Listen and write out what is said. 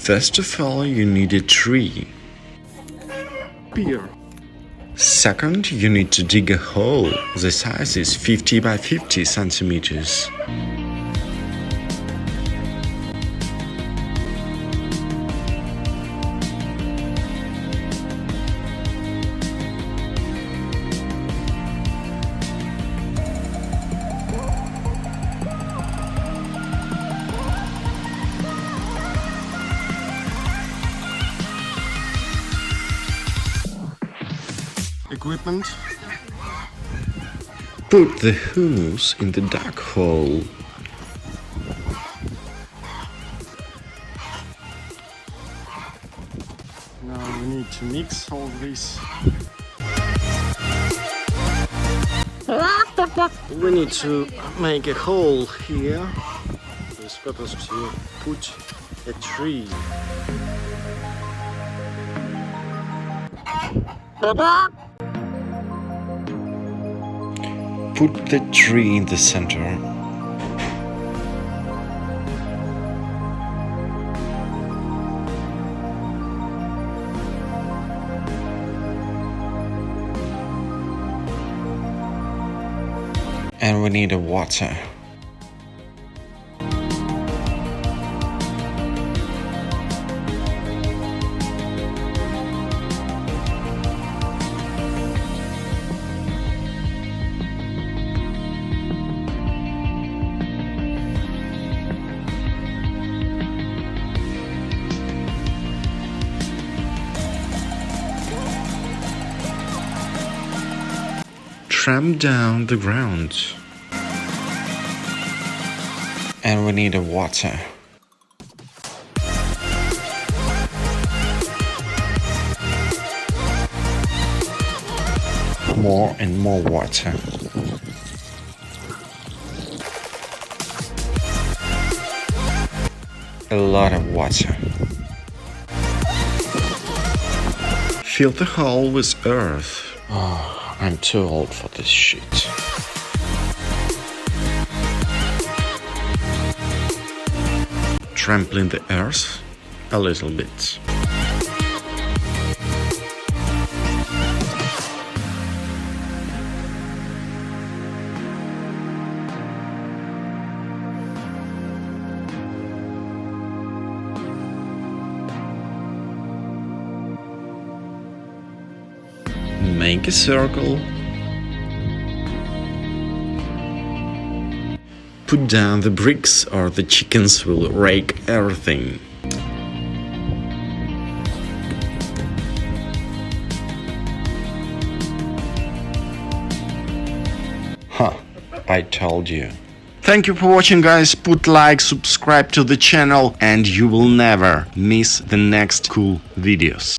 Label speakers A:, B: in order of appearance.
A: First of all, you need a tree.
B: Beer.
A: Second, you need to dig a hole. The size is 50 by 50 centimeters.
B: Equipment.
A: Put the humus in the dug hole.
B: Now we need to mix all this. We need to make a hole here. We're supposed to put a tree.
A: Put the tree in the center. And we need a water. Tramp down the ground. And we need a water. More and more water. A lot of water. Fill the hole with earth. Oh, I'm too old for this shit. Trampling the earth a little bit. Make a circle. Put down the bricks or the chickens will rake everything. Huh, I told you. Thank you for watching, guys. Put like, subscribe to the channel, and you will never miss the next cool videos.